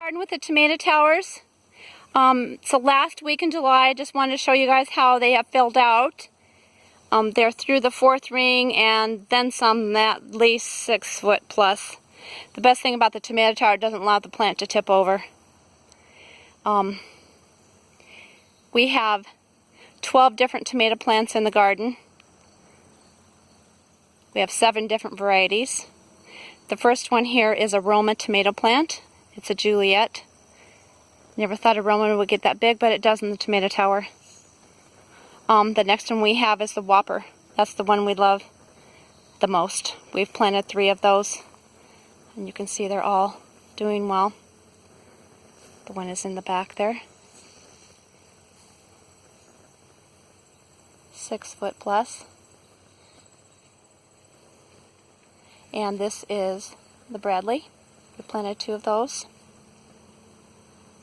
Garden with the tomato towers. It's the last week in July. I just wanted to show you guys how they have filled out. They're through the 4th ring and then some, at least 6 foot plus. The best thing about the tomato tower, it doesn't allow the plant to tip over. We have 12 different tomato plants in the garden. We have 7 different varieties. The first one here is a Roma tomato plant. It's a Juliet. Never thought a Roma would get that big, but it does in the tomato tower. The next one we have is the Whopper. That's the one we love the most. We've planted 3 of those, and you can see they're all doing well. The one is in the back there. 6 foot plus. And this is the Bradley. We planted 2 of those.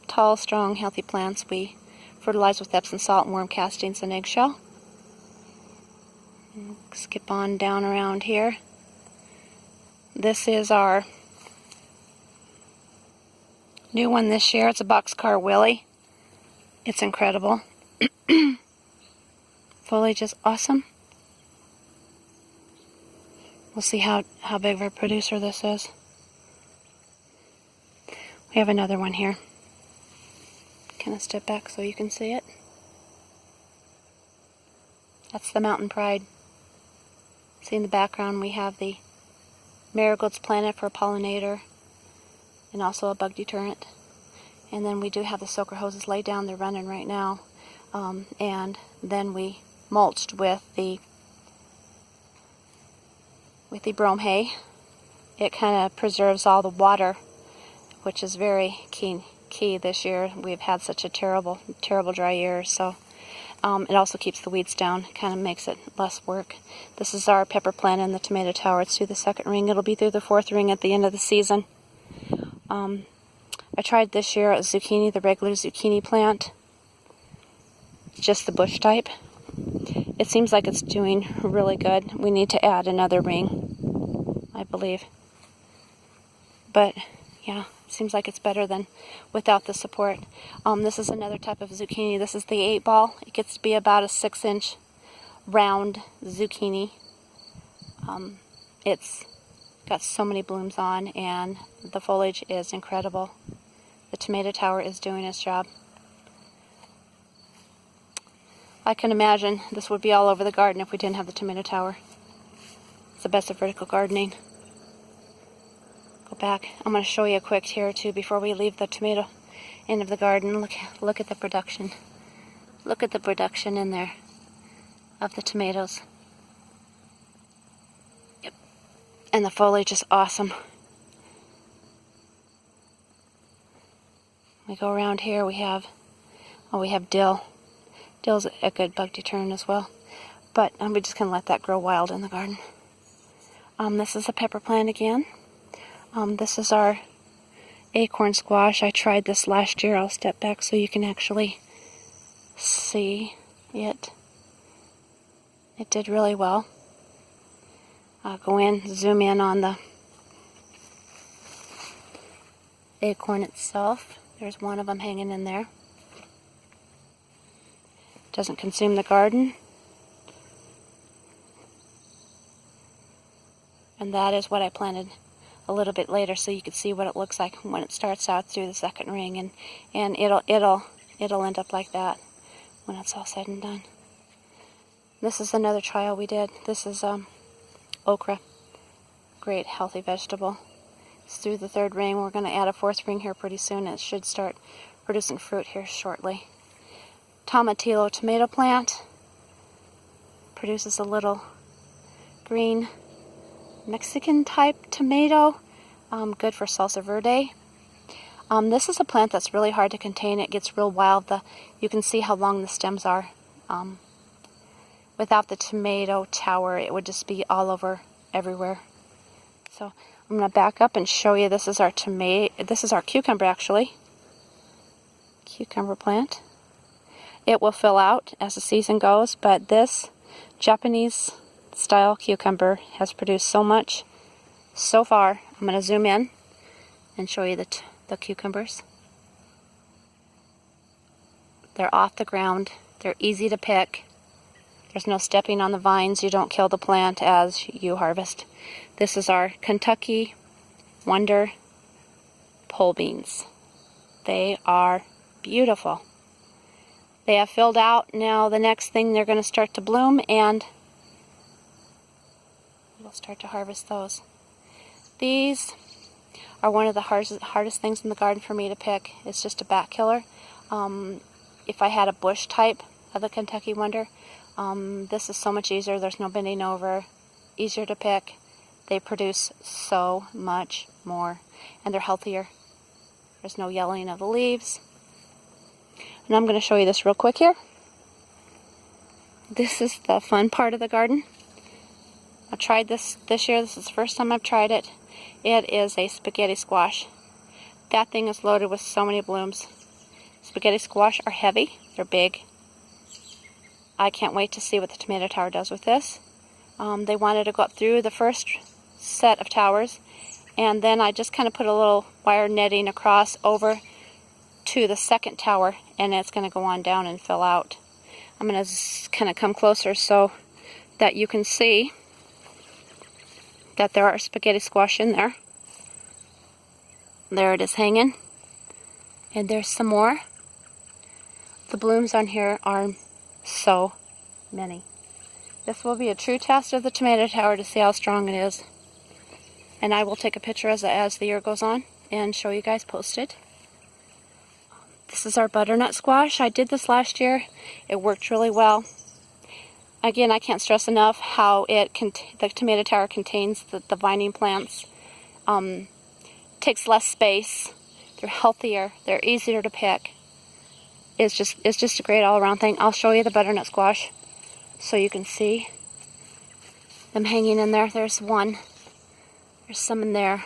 Tall, strong, healthy plants. We fertilize with Epsom salt and worm castings and eggshell. Skip on down around here. This is our new one this year. It's a Boxcar Willie. It's incredible. Foliage is awesome. We'll see how big of a producer this is. We have another one here. Kind of step back so you can see it. That's the Mountain Pride. See in the background we have the marigolds planted for a pollinator and also a bug deterrent. And then we do have the soaker hoses laid down. They're running right now. And then we mulched with the brome hay. It kind of preserves all the water, which is very key this year. We've had such a terrible dry year, so it also keeps the weeds down. Kind of makes it less work. This is our pepper plant in the tomato tower. It's through the 2nd ring. It'll be through the 4th ring at the end of the season. I tried this year a zucchini, the regular zucchini plant, just the bush type. It seems like it's doing really good. We need to add another ring, I believe. But yeah, seems like it's better than without the support. This is another type of zucchini. This is the 8-ball. It gets to be about a 6-inch round zucchini. It's got so many blooms on, and the foliage is incredible. The tomato tower is doing its job. I can imagine this would be all over the garden if we didn't have the tomato tower. It's the best of vertical gardening. Go back. I'm going to show you a quick here too before we leave the tomato end of the garden. Look at the production. Look at the production in there of the tomatoes. Yep. And the foliage is awesome. We go around here. We have dill. Dill's a good bug deterrent as well, but we're just going to let that grow wild in the garden. This is a pepper plant again. This is our acorn squash. I tried this last year. I'll step back so you can actually see it. It did really well. I'll go in, zoom in on the acorn itself. There's one of them hanging in there. Doesn't consume the garden. And that is what I planted a little bit later, so you can see what it looks like when it starts out through the 2nd ring, and it'll end up like that when it's all said and done. This is another trial we did. This is okra. Great healthy vegetable. It's through the 3rd ring. We're going to add a 4th ring here pretty soon. It should start producing fruit here shortly. Tomatillo tomato plant produces a little green Mexican type tomato, good for salsa verde. This is a plant that's really hard to contain. It gets real wild. You can see how long the stems are. Without the tomato tower, it would just be all over everywhere. So I'm going to back up and show you. This is our cucumber, actually. Cucumber plant. It will fill out as the season goes, but this Japanese style cucumber has produced so much so far. I'm going to zoom in and show you the cucumbers. They're off the ground. They're easy to pick. There's no stepping on the vines. You don't kill the plant as you harvest. This is our Kentucky Wonder pole beans. They are beautiful. They have filled out. Now the next thing, they're going to start to bloom, and we'll start to harvest those. These are one of the hardest things in the garden for me to pick. It's just a bat killer. If I had a bush type of the Kentucky Wonder, this is so much easier. There's no bending over, easier to pick. They produce so much more, and they're healthier. There's no yellowing of the leaves. And I'm going to show you this real quick here. This is the fun part of the garden. I tried this year. This is the first time I've tried it. It is a spaghetti squash. That thing is loaded with so many blooms. Spaghetti squash are heavy. They're big. I can't wait to see what the tomato tower does with this. They wanted to go up through the first set of towers, and then I just kind of put a little wire netting across over to the second tower, and it's going to go on down and fill out. I'm going to kind of come closer so that you can see that there are spaghetti squash in there. There it is hanging. And there's some more. The blooms on here are so many. This will be a true test of the tomato tower to see how strong it is. And I will take a picture as the year goes on and show you guys posted. This is our butternut squash. I did this last year. It worked really well. Again, I can't stress enough how the tomato tower contains the vining plants. Takes less space. They're healthier. They're easier to pick. It's just a great all-around thing. I'll show you the butternut squash so you can see them hanging in there. There's one. There's some in there.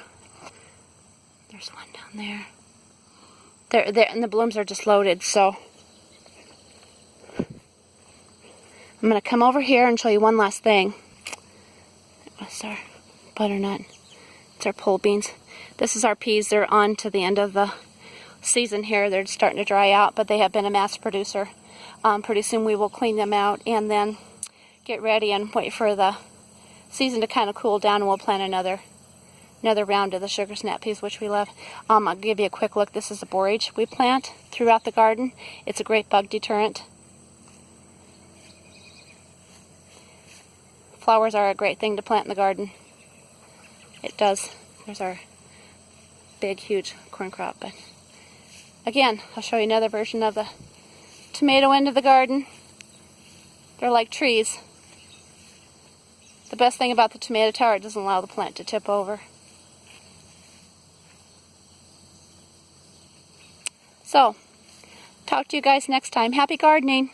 There's one down there. There, and the blooms are just loaded, so I'm going to come over here and show you one last thing. That's our butternut. It's our pole beans. This is our peas. They're on to the end of the season here. They're starting to dry out, but they have been a mass producer. Pretty soon we will clean them out and then get ready and wait for the season to kind of cool down, and we'll plant another round of the sugar snap peas, which we love. I'll give you a quick look. This is a borage we plant throughout the garden. It's a great bug deterrent. Flowers are a great thing to plant in the garden. It does. There's our big, huge corn crop. But again, I'll show you another version of the tomato end of the garden. They're like trees. The best thing about the tomato tower, it doesn't allow the plant to tip over. So, talk to you guys next time. Happy gardening!